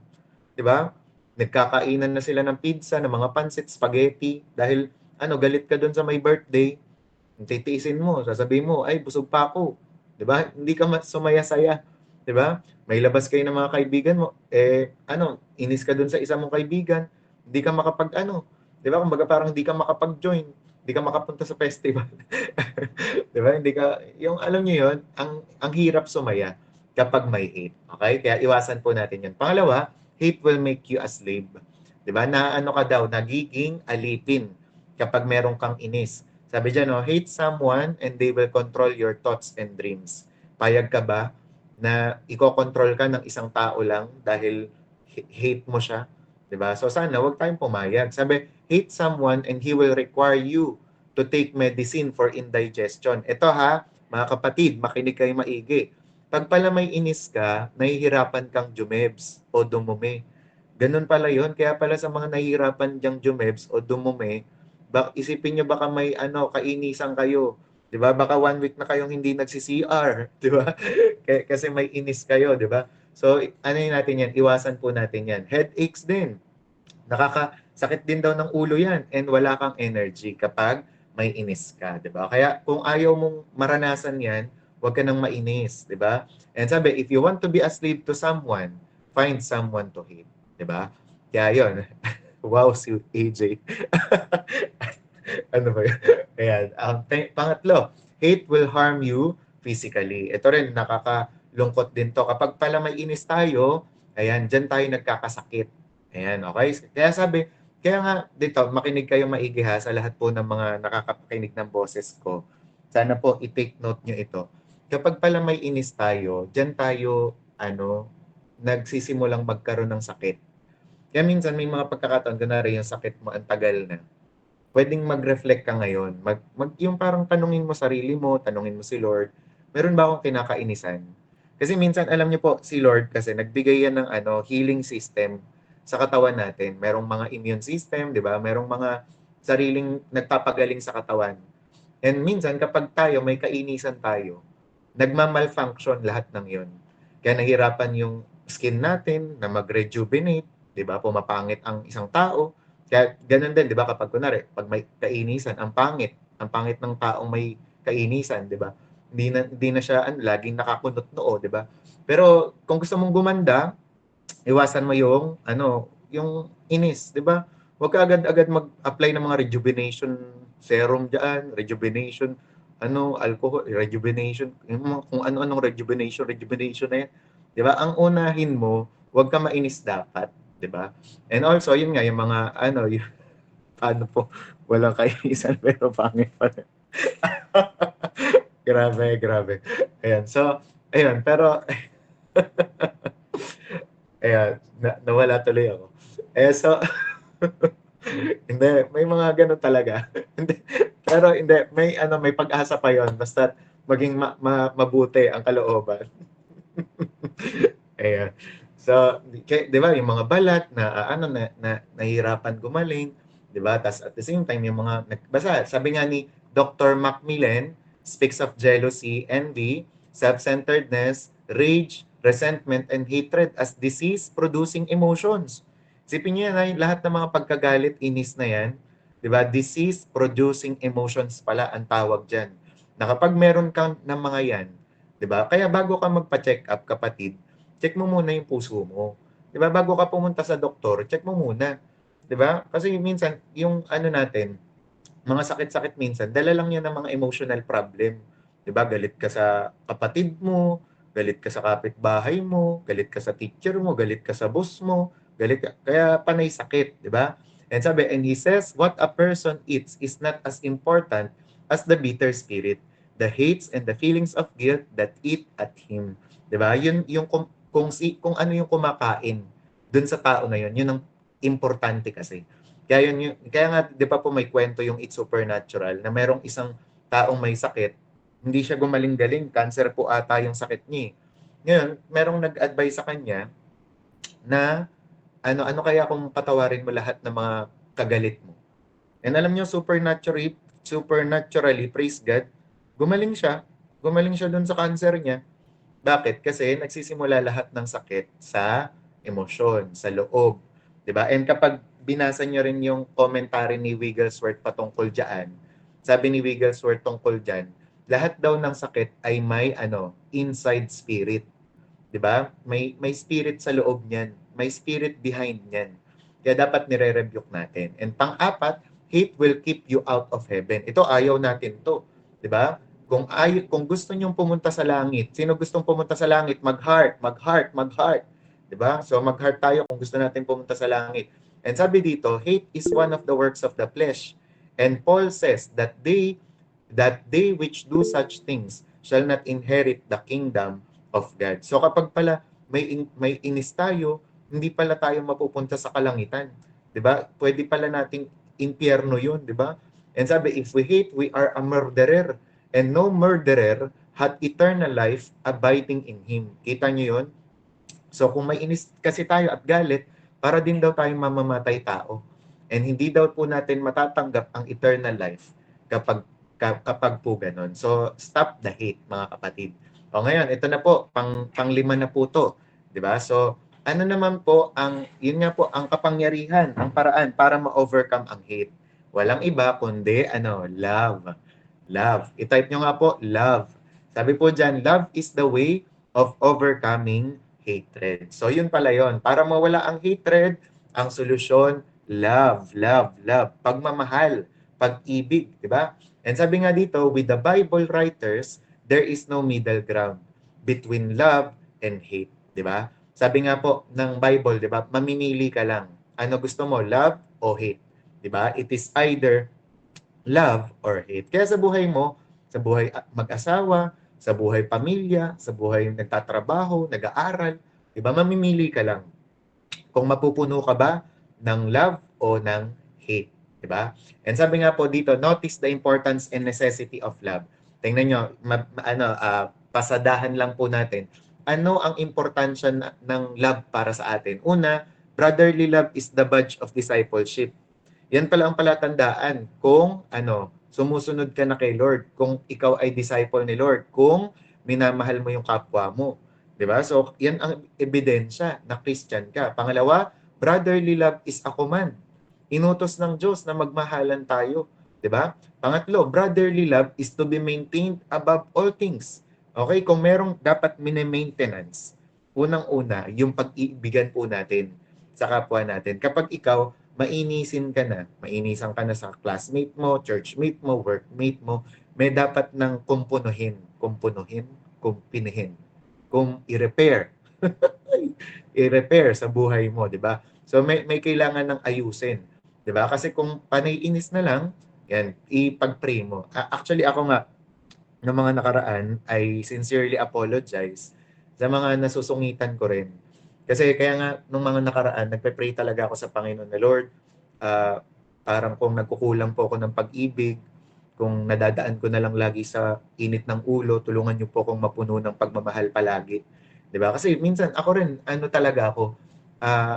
Diba? Nagkakainan na sila ng pizza, ng mga pansit, spaghetti, dahil galit ka doon sa may birthday, titiisin mo, sasabihin mo, ay, busog pa ako. Diba? Hindi ka sumaya-saya. Diba? May labas kayo ng mga kaibigan mo, inis ka doon sa isa mong kaibigan, hindi ka diba? Kumbaga parang hindi ka makapag-join, hindi ka makapunta sa festival. Diba? Hindi ka, yung alam niyo yun, ang hirap sumaya kapag may hate. Okay? Kaya iwasan po natin yun. Pangalawa, hate will make you a slave. Diba? Na ka daw, nagiging alipin kapag meron kang inis. Sabi dyan, hate someone and they will control your thoughts and dreams. Payag ka ba na iko-control ka ng isang tao lang dahil hate mo siya, 'di ba? So sana wag tayong pumayag. Sabi, hate someone and he will require you to take medicine for indigestion. Ito ha, mga kapatid, makinig kayo maigi. Pag pala may inis ka, nahihirapan kang jumebs o dumumi. Ganun pala yun. Kaya pala sa mga nahihirapan diyang jumebs o dumumi, isipin nyo baka may kainisan kayo. 'Di ba? Baka 1 week na kayong hindi nagsi-CR, 'di ba? Kasi may inis kayo, 'di ba? So, ano yun natin yan? Iwasan po natin yan. Headaches din. Nakakasakit din daw ng ulo yan and wala kang energy kapag may inis ka, 'di ba? Kaya kung ayaw mong maranasan yan, huwag ka nang mainis, 'di ba? And sabi, if you want to be a slave to someone, find someone to hate, 'di ba? Kaya yun. Wow, si AJ. Ano ba yun? Ayan. Pangatlo, hate will harm you physically. Ito rin, nakakalungkot din to. Kapag pala may inis tayo, ayan, dyan tayo nagkakasakit. Ayan, okay? Kaya nga dito, makinig kayo maigi ha sa lahat po ng mga nakakapakinig ng boses ko. Sana po i-take note nyo ito. Kapag pala may inis tayo, dyan tayo, nagsisimulang magkaroon ng sakit. Kaya minsan may mga pagkakataon, kunwari yung sakit mo ang tagal na, pwedeng mag-reflect ka ngayon. Yung parang tanungin mo sarili mo, tanungin mo si Lord, meron ba akong kinakainisan? Kasi minsan, alam niyo po, si Lord kasi nagbigay yan ng healing system sa katawan natin. Merong mga immune system, di ba? Merong mga sariling nagpapagaling sa katawan. And minsan, kapag tayo, may kainisan tayo, nagmamalfunction lahat ng yon. Kaya nahirapan yung skin natin na mag-rejuvenate, di ba? Pumapangit ang isang tao. Kaya ganun din, di ba? Kapag kunwari, pag may kainisan, ang pangit ng taong may kainisan, di ba? Hindi na siya laging nakakunot noo, di ba? Pero kung gusto mong gumanda, iwasan mo yung inis, di ba? Huwag ka agad-agad mag-apply ng mga rejuvenation serum diyan, rejuvenation alcohol, rejuvenation, kung ano-anong rejuvenation na yan. 'Di ba? Ang unahin mo, huwag ka mainis dapat, 'di ba? And also, yun nga yung mga yung, po, walang kainisan pero pangit pa rin. Grabe. Ayan. So, ayun, pero ayan, nawala tuloy ako. So, hindi, may mga ganun talaga. Pero hindi, may pag-asa pa yon basta maging mabuti ang kalooban. Ayan. So, di ba, yung mga balat na nahihirapan gumaling, di ba? Tas at the same time, yung mga basta, sabi nga ni Dr. Macmillan, speaks of jealousy, envy, self-centeredness, rage, resentment, and hatred as disease-producing emotions. Isipin niyo yan, lahat ng mga pagkagalit, inis na yan, di ba? Disease-producing emotions pala ang tawag dyan. Na kapag meron kang ng mga yan, di ba? Kaya bago ka magpa-check up, kapatid, check mo muna yung puso mo. 'Di ba? Bago ka pumunta sa doktor, check mo muna. 'Di ba? Kasi minsan yung natin, mga sakit-sakit minsan, dala lang 'yan ng mga emotional problem. 'Di ba? Galit ka sa kapatid mo, galit ka sa kapitbahay mo, galit ka sa teacher mo, galit ka sa boss mo, kaya panay sakit, 'di ba? And he says, what a person eats is not as important as the bitter spirit, the hates and the feelings of guilt that eat at him. 'Di ba? Yun yung kung ano yung kumakain dun sa tao na yun ang importante kasi. Kaya nga 'di ba po may kwento yung It's Supernatural na merong isang taong may sakit, hindi siya gumaling-galing, cancer po ata yung sakit niya. Ngayon, merong nag-advise sa kanya na ano kaya kung patawarin mo lahat ng mga kagalit mo. And alam niyo, supernaturally, praise God, gumaling siya. Gumaling siya dun sa cancer niya. Bakit? Kasi nagsisimula lahat ng sakit sa emosyon, sa loob. 'Di ba? And kapag binasa niyo rin yung commentary ni Wigglesworth patungkol diyan, sabi ni Wigglesworth tungkol diyan, lahat daw ng sakit ay may inside spirit. 'Di ba? May spirit sa loob niyan, may spirit behind niyan. Kaya dapat nire-rebuke natin. And pang-apat, hate will keep you out of heaven. Ito ayaw natin 'to, 'di ba? Kung gusto niyong pumunta sa langit, sino gustong pumunta sa langit? Mag-heart. 'Di ba? So mag-heart tayo kung gusto natin pumunta sa langit. And sabi dito, hate is one of the works of the flesh. And Paul says that they which do such things shall not inherit the kingdom of God. So kapag pala may inis tayo, hindi pala tayo mapupunta sa kalangitan. 'Di ba? Pwede pala nating impyerno 'yun, 'di ba? And sabi, if we hate, we are a murderer. And no murderer had eternal life abiding in him. Kita niyo 'yun? So kung may inis kasi tayo at galit, para din daw tayong mamamatay tao. And hindi daw po natin matatanggap ang eternal life kapag po ganun. So stop the hate, mga kapatid. O ngayon, ito na po, panglima na po to. 'Di ba? So ano naman po yun nga po ang kapangyarihan, ang paraan para ma-overcome ang hate. Walang iba kundi love. Love. I-type nyo nga po, love. Sabi po dyan, love is the way of overcoming hatred. So yun pala yun. Para mawala ang hatred, ang solusyon, love, love, love. Pagmamahal, pag-ibig, di ba? And sabi nga dito, with the Bible writers, there is no middle ground between love and hate, di ba? Sabi nga po ng Bible, di ba? Mamimili ka lang. Ano gusto mo, love o hate? Di ba? It is either love or hate. Kaya sa buhay mo, sa buhay mag-asawa, sa buhay pamilya, sa buhay nagtatrabaho, nag-aaral, di ba, mamimili ka lang kung mapupuno ka ba ng love o ng hate, di ba? And sabi nga po dito, notice the importance and necessity of love. Tingnan nyo, pasadahan lang po natin. Ano ang importansya ng love para sa atin? Una, brotherly love is the badge of discipleship. Yan pala ang palatandaan kung sumusunod ka na kay Lord, kung ikaw ay disciple ni Lord, kung minamahal mo yung kapwa mo. 'Di ba? So, yan ang ebidensya na Christian ka. Pangalawa, brotherly love is a command. Inutos ng Diyos na magmahalan tayo. 'Di ba? Pangatlo, brotherly love is to be maintained above all things. Okay? Kung merong dapat mini-maintenance, unang-una, yung pag-iibigan po natin sa kapwa natin. Kapag ikaw, mainisan ka na sa classmate mo, churchmate mo, workmate mo, may dapat nang kumpunuhin, kumpinihin, i-repair. I-repair sa buhay mo, 'di ba? So may kailangan ng ayusin, 'di ba? Kasi kung panay-inis na lang, yan, ipag-pray mo. Actually ako nga ng mga nakaraan I sincerely apologize sa mga nasusungitan ko rin. Kasi kaya nga nung mga nakaraan, nagpe-pray talaga ako sa Panginoon na Lord, parang kung nagkukulang po ako ng pag-ibig, kung nadadaan ko na lang lagi sa init ng ulo, tulungan niyo po akong mapuno ng pagmamahal palagi. 'Di ba? Kasi minsan ako rin, talaga ako,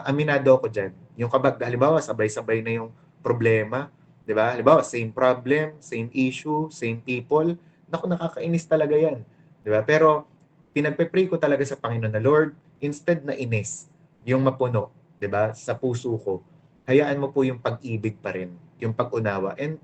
aminado ako diyan. Yung halimbawa, sabay-sabay na yung problema, 'di ba? Halimbawa, same problem, same issue, same people. Naku, nakakainis talaga 'yan. 'Di ba? Pero pinagpe-pray ko talaga sa Panginoon na Lord, instead na inis, yung mapuno, 'di ba? Sa puso ko, hayaan mo po yung pag-ibig pa rin, yung pag-unawa. And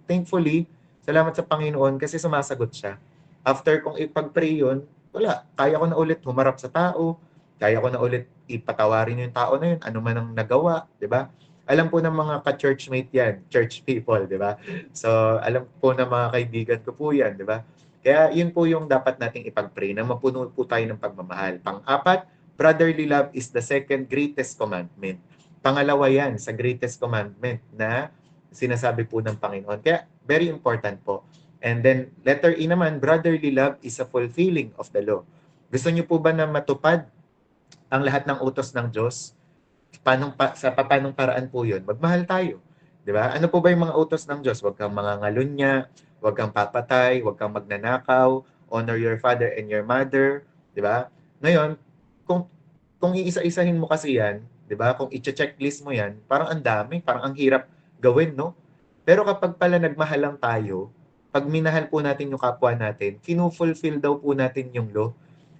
thankfully, salamat sa Panginoon kasi sumasagot siya. After kong ipag-pray yun, wala, kaya ko na ulit humarap sa tao, kaya ko na ulit ipatawarin yung tao na yun, ano man ang nagawa, 'di ba? Alam po ng mga ka-churchmate yan, church people, 'di ba? So, alam po ng mga kaibigan ko po yan, 'di ba? Kaya yun po yung dapat nating ipag-pray, na mapuno po tayo ng pagmamahal. Pang-apat, brotherly love is the second greatest commandment. Pangalawa yan sa greatest commandment na sinasabi po ng Panginoon. Kaya very important po. And then letter E naman, brotherly love is a fulfilling of the law. Gusto niyo po ba na matupad ang lahat ng utos ng Diyos? Sa paanong paraan po yun? Magmahal tayo. 'Di ba? Ano po ba yung mga utos ng Diyos? Huwag kang mangangalunya, huwag kang papatay, huwag kang magnanakaw, honor your father and your mother, 'di ba? Ngayon, kung iisa-isahin mo kasi 'yan, 'di ba? Kung i-checklist mo 'yan, parang ang dami, parang ang hirap gawin, no? Pero kapag pala nagmahal lang tayo, pag minahal po natin yung kapwa natin, kinu-fulfill daw po natin yung law.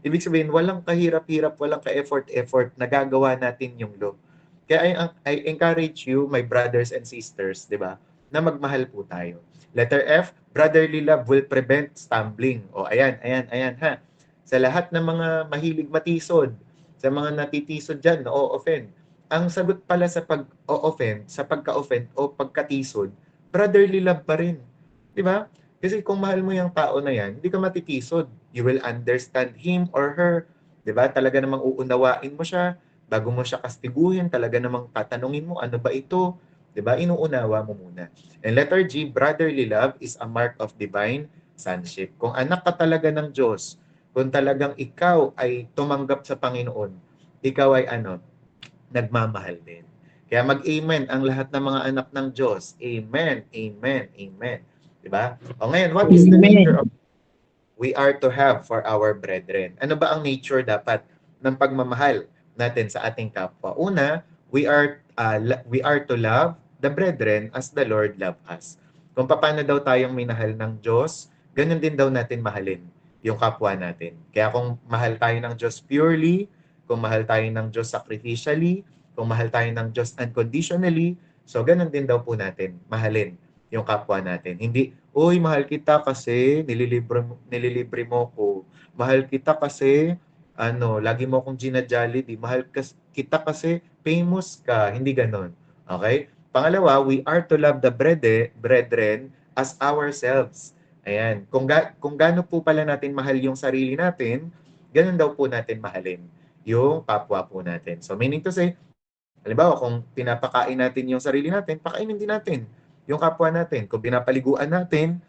Ibig sabihin, walang kahirap-hirap, walang ka-effort-effort, nagagawa natin yung law. Kaya I encourage you, my brothers and sisters, 'di ba, na magmahal po tayo. Letter F, brotherly love will prevent stumbling. O ayan ha. Sa lahat ng mga mahilig matisod, sa mga natitisod diyan, offend. Ang sagot pala sa pag-offend, sa pagka-offend o pagkatisod, brotherly love pa rin. 'Di ba? Kasi kung mahal mo yung tao na yan, hindi ka matitisod. You will understand him or her. 'Di ba? Talaga namang uunawain mo siya. Bago mo siya kastiguhin, talaga namang tatanungin mo, ano ba ito? 'Di ba? Inuunawa mo muna. And letter G, brotherly love is a mark of divine sonship. Kung anak ka talaga ng Diyos, kung talagang ikaw ay tumanggap sa Panginoon, ikaw ay nagmamahal din. Kaya mag-amen ang lahat ng mga anak ng Diyos. Amen, amen, amen. Diba? O ngayon, what is the nature of we are to have for our brethren? Ano ba ang nature dapat ng pagmamahal natin sa ating kapwa? Una, we are to love the brethren as the Lord loved us. Kung paano daw tayong minahal ng Diyos, ganun din daw natin mahalin yung kapwa natin. Kaya kung mahal tayo ng Diyos purely, kung mahal tayo ng Diyos sacrificially, kung mahal tayo ng Diyos unconditionally, so ganun din daw po natin mahalin yung kapwa natin. Hindi, uy, mahal kita kasi nililibre mo ko. Mahal kita kasi lagi mo akong gina-jollibee. Mahal kita kasi famous ka. Hindi ganon. Okay? Pangalawa, we are to love the brethren as ourselves. Ayan. Kung gaano po pala natin mahal yung sarili natin, ganun daw po natin mahalin yung kapwa po natin. So meaning to say, halimbawa, kung pinapakain natin yung sarili natin, pakainin din natin yung kapwa natin. Kung pinapaliguan natin,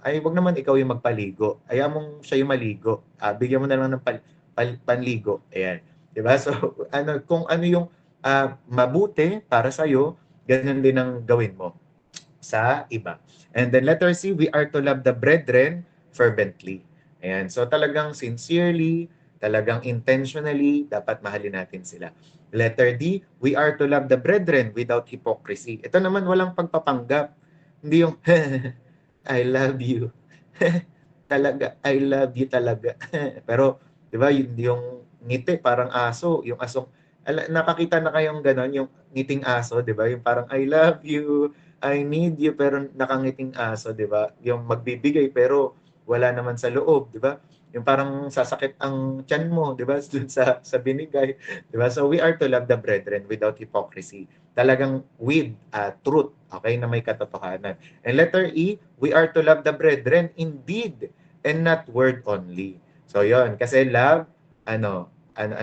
ay wag naman ikaw yung magpaligo. Ayaw mong siya yung maligo. Bigyan mo na lang ng panligo. Ayan. Diba? So, kung ano yung mabuti para sa'yo, ganun din ang gawin mo sa iba. And then letter C, we are to love the brethren fervently. Ayan. So talagang sincerely, talagang intentionally, dapat mahalin natin sila. Letter D, we are to love the brethren without hypocrisy. Ito naman walang pagpapanggap. Hindi yung, I love you. Talaga, I love you talaga. Pero, di ba, yung ngiti, parang aso. Yung asong, nakakita na kayong ganon, yung ngiting aso, di ba? Yung parang, I love you, I need you, pero nakangiting aso, di ba? Yung magbibigay, pero wala naman sa loob, di ba? Yung parang sasakit ang tiyan mo, di ba? Dun sa binigay, di ba? So, we are to love the brethren without hypocrisy. Talagang with truth, okay, na may katotohanan. And letter E, we are to love the brethren indeed and not word only. So, yon kasi love, ang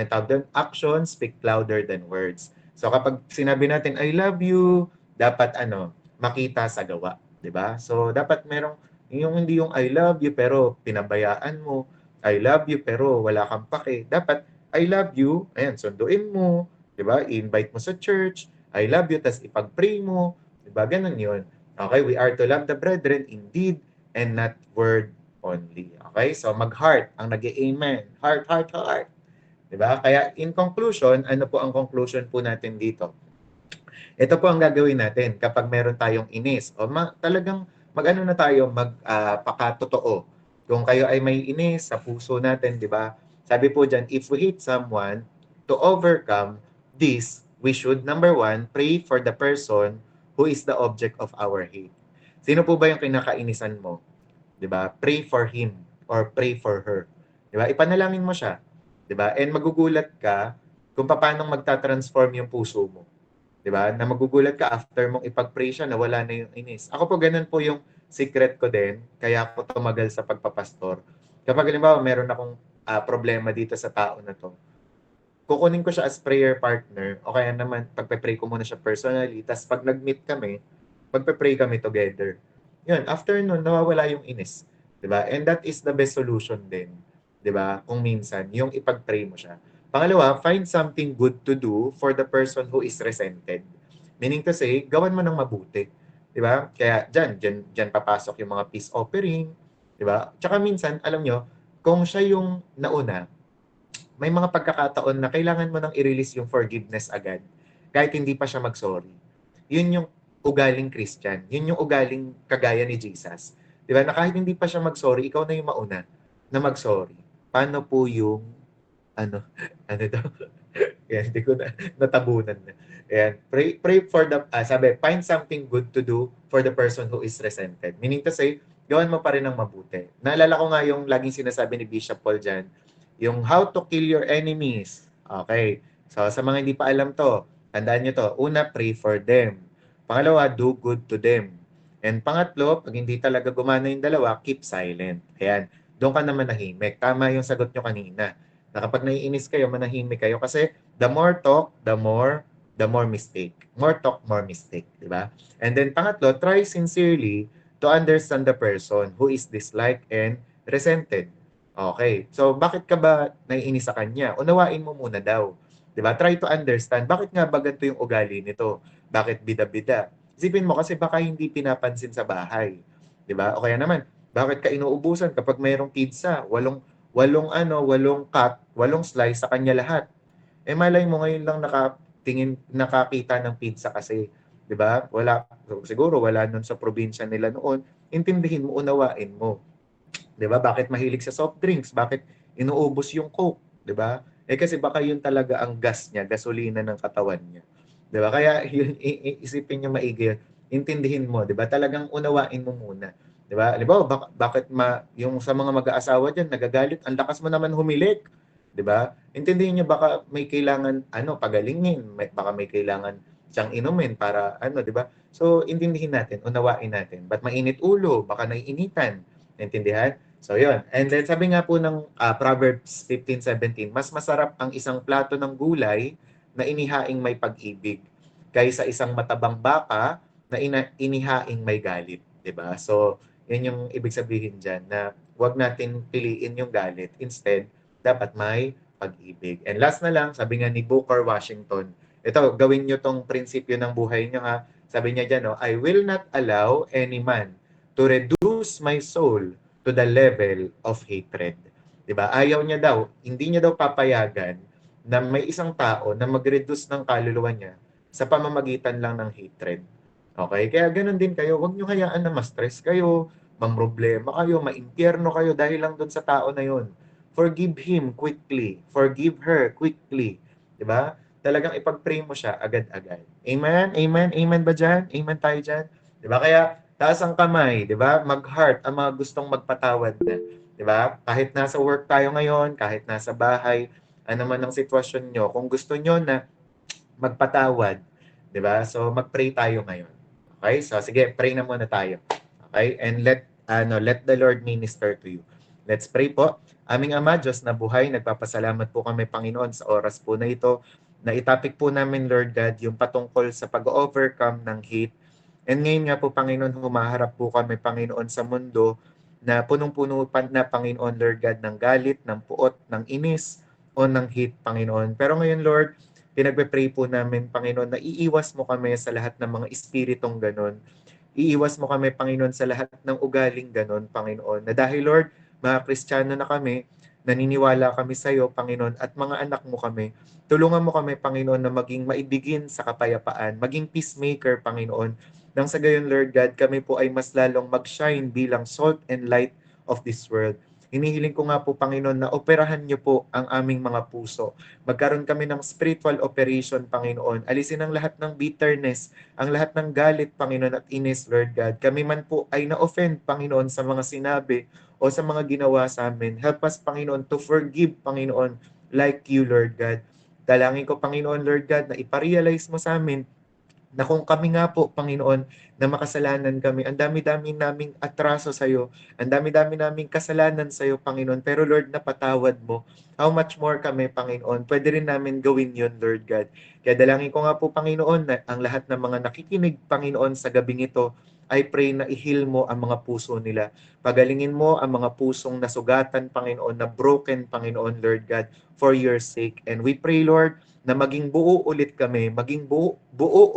tawag doon, actions speak louder than words. So, kapag sinabi natin, I love you, dapat makita sa gawa, 'di ba? So dapat merong yung hindi yung I love you pero pinabayaan mo, I love you pero wala kang pake. Dapat I love you, ayan, sunduin mo, 'di ba? I-invite mo sa church, I love you tas ipag-pray mo, 'di ba? Ganun 'yun. Okay, we are to love the brethren indeed and not word only. Okay? So mag-heart ang nag-amen. Heart, heart, heart. 'Di ba? Kaya in conclusion, ano po ang conclusion po natin dito? Ito po ang gagawin natin kapag meron tayong inis o talagang mag-ano na tayo, magpakatotoo. Kung kayo ay may inis sa puso natin, di ba? Sabi po dyan, if we hate someone, to overcome this, we should, number one, pray for the person who is the object of our hate. Sino po ba yung kinakainisan mo? Di ba? Pray for him or pray for her. Di ba? Ipanalangin mo siya. Di ba? And magugulat ka kung paano magta-transform yung puso mo. 'Di ba? Na magugulat ka after mong ipag-pray siya na wala na yung inis. Ako po ganun po yung secret ko din, kaya ako tumagal sa pagpapastor. Kapag halimbawa meron akong problema dito sa tao na to, kukunin ko siya as prayer partner o kaya naman pagpe-pray ko muna siya personally, tapos pag nag-meet kami, pagpe-pray kami together. Yun, after nun, nawawala yung inis. 'Di ba? And that is the best solution din. 'Di ba? Kung minsan, yung ipag-pray mo siya. Pangalawa, find something good to do for the person who is resented. Meaning to say, gawan mo ng mabuti. Di ba? Kaya dyan papasok yung mga peace offering. Di ba? Tsaka minsan, alam nyo, kung siya yung nauna, may mga pagkakataon na kailangan mo nang i-release yung forgiveness agad. Kahit hindi pa siya mag-sorry. Yun yung ugaling Christian. Yun yung ugaling kagaya ni Jesus. Di ba? Na kahit hindi pa siya mag-sorry, ikaw na yung mauna na mag-sorry. Paano po yung ano daw? Yan, hindi ko natabunan na. Ayan, pray for the, sabi, find something good to do for the person who is resented. Meaning to say, gawan mo pa rin ng mabuti. Naalala ko nga yung laging sinasabi ni Bishop Paul dyan, yung how to kill your enemies. Okay. So, sa mga hindi pa alam to, tandaan nyo to. Una, pray for them. Pangalawa, do good to them. And pangatlo, pag hindi talaga gumana yung dalawa, keep silent. Ayan, doon ka naman nahimik. Tama yung sagot nyo kanina na kapag naiinis kayo, manahimik kayo kasi the more talk, the more mistake. More talk, more mistake, di ba? And then pangatlo, try sincerely to understand the person who is disliked and resented. Okay. So, bakit ka ba naiinis sa kanya? Unawain mo muna daw. 'Di ba? Try to understand. Bakit nga ba ganito yung ugali nito? Bakit bida-bida? Isipin mo kasi baka hindi pinapansin sa bahay. 'Di ba? O kaya naman, bakit ka inuubusan kapag mayroong pizza? Walong cut, walong slice sa kanya lahat. Eh malay mo ngayon lang nakakita ng pizza kasi, 'di ba? Siguro wala nun sa probinsya nila noon. Intindihin mo, unawain mo. 'Di ba? Bakit mahilig sa soft drinks? Bakit inuubos yung Coke, 'di ba? Eh kasi baka yun talaga ang gas niya, gasolina ng katawan niya. 'Di ba? Kaya yun isipin niyo maigi yun. Intindihin mo, 'di ba? Talagang unawain mo muna. 'Di ba? Halimbawa, bakit yung sa mga mag-aasawa diyan nagagalit, ang lakas mo naman humilik, 'di ba? Intindihin niyo baka may kailangan pagalingin, baka may kailangan siyang inumin para 'di ba? So intindihin natin, unawain natin. Ba't mainit ulo? Baka naiinitan. Naintindihan? So, yun. And then, sabi nga po ng Proverbs 15:17, mas masarap ang isang plato ng gulay na inihaing may pag-ibig kaysa isang matabang baka na inihaing may galit. 'Di ba? So, yun yung ibig sabihin dyan na huwag natin piliin yung galit. Instead, dapat may pag-ibig. And last na lang, sabi nga ni Booker Washington, ito, gawin nyo tong prinsipyo ng buhay nyo ha. Sabi niya dyan, no, I will not allow any man to reduce my soul to the level of hatred. 'Di ba? Ayaw niya daw, hindi niya daw papayagan na may isang tao na mag-reduce ng kaluluwa niya sa pamamagitan lang ng hatred. Okay? Kaya ganun din kayo, huwag niyo hayaan na ma-stress kayo, mamroblema kayo, maimpyerno kayo dahil lang doon sa tao na 'yon. Forgive him quickly. Forgive her quickly. 'Di ba? Talagang ipag-pray mo siya agad-agad. Amen? Amen? Amen ba dyan? Amen tayo dyan? 'Di ba? Kaya taas ang kamay, 'di ba? Mag-heart ang mga gustong magpatawad na, 'di ba? Kahit nasa work tayo ngayon, kahit nasa bahay, ano man ang sitwasyon nyo, kung gusto nyo na magpatawad, 'di ba? So mag-pray tayo ngayon. Okay? So sige, pray na muna tayo. Okay? And let the Lord minister to you. Let's pray po. Aming Ama, Diyos na buhay, nagpapasalamat po kami, Panginoon, sa oras po na ito, na itapik po namin, Lord God, yung patungkol sa pag-overcome ng hate. And ngayon nga po, Panginoon, humaharap po kami, Panginoon, sa mundo na punong-puno pa na, Panginoon, Lord God, ng galit, ng puot, ng inis, o ng hate, Panginoon. Pero ngayon, Lord, pinagpe-pray po namin, Panginoon, na iiwas mo kami sa lahat ng mga espiritong ganon. Iiwas mo kami, Panginoon, sa lahat ng ugaling ganon, Panginoon. Na dahil, Lord, mga Kristiyano na kami, naniniwala kami sa iyo, Panginoon, at mga anak mo kami. Tulungan mo kami, Panginoon, na maging maibigin sa kapayapaan, maging peacemaker, Panginoon. Nang sa gayon, Lord God, kami po ay mas lalong mag-shine bilang salt and light of this world. Hinihiling ko nga po, Panginoon, na operahan niyo po ang aming mga puso. Magkaroon kami ng spiritual operation, Panginoon. Alisin ang lahat ng bitterness, ang lahat ng galit, Panginoon, at inis, Lord God. Kami man po ay na-offend, Panginoon, sa mga sinabi o sa mga ginawa sa amin. Help us, Panginoon, to forgive, Panginoon, like you, Lord God. Dalangin ko, Panginoon, Lord God, na iparealize mo sa amin na kung kami nga po, Panginoon, na makasalanan kami, ang dami-dami naming atraso sa iyo, ang dami-dami naming kasalanan sa iyo, Panginoon, pero Lord, napatawad mo. How much more kami, Panginoon? Pwede rin namin gawin yon, Lord God. Kaya dalangin ko nga po, Panginoon, na ang lahat ng mga nakikinig, Panginoon, sa gabing ito, I pray na ihil mo ang mga puso nila. Pagalingin mo ang mga pusong nasugatan, Panginoon, na broken, Panginoon, Lord God, for your sake. And we pray, Lord, na maging buo ulit kami, maging buo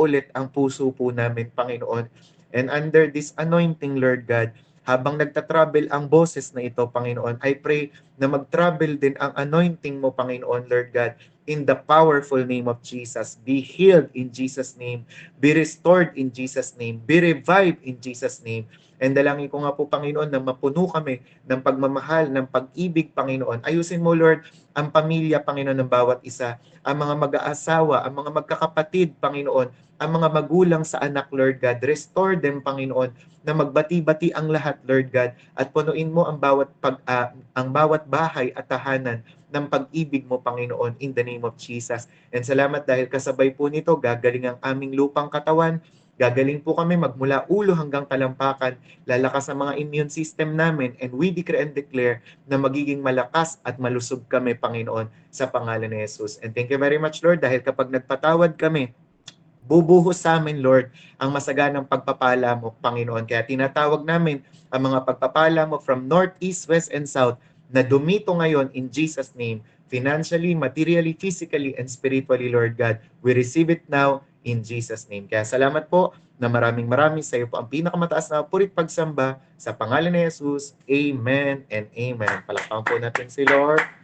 ulit ang puso po namin, Panginoon. And under this anointing, Lord God, habang nagta-travel ang boses na ito, Panginoon, I pray na mag-travel din ang anointing mo, Panginoon, Lord God, in the powerful name of Jesus. Be healed in Jesus' name. Be restored in Jesus' name. Be revived in Jesus' name. And dalangin ko nga po, Panginoon, na mapuno kami ng pagmamahal, ng pag-ibig, Panginoon. Ayusin mo, Lord, ang pamilya, Panginoon, ng bawat isa, ang mga mag-aasawa, ang mga magkakapatid, Panginoon, ang mga magulang sa anak, Lord God. Restore them, Panginoon, na magbati-bati ang lahat, Lord God, at punuin mo ang bawat bahay at tahanan ng pag-ibig mo, Panginoon, in the name of Jesus. And salamat dahil kasabay po nito, gagaling ang aming lupang katawan, gagaling po kami magmula ulo hanggang talampakan, lalakas ang mga immune system namin, and we decree and declare na magiging malakas at malusog kami, Panginoon, sa pangalan ni Jesus. And thank you very much, Lord, dahil kapag nagpatawad kami, bubuhos sa amin, Lord, ang masaganang pagpapala mo, Panginoon. Kaya tinatawag namin ang mga pagpapala mo from north, east, west, and south na dumito ngayon in Jesus' name, financially, materially, physically, and spiritually, Lord God. We receive it now in Jesus' name. Kaya salamat po na maraming sa iyo po ang pinakamataas na purit pagsamba sa pangalan ni Jesus. Amen and amen. Palakpakan po natin si Lord.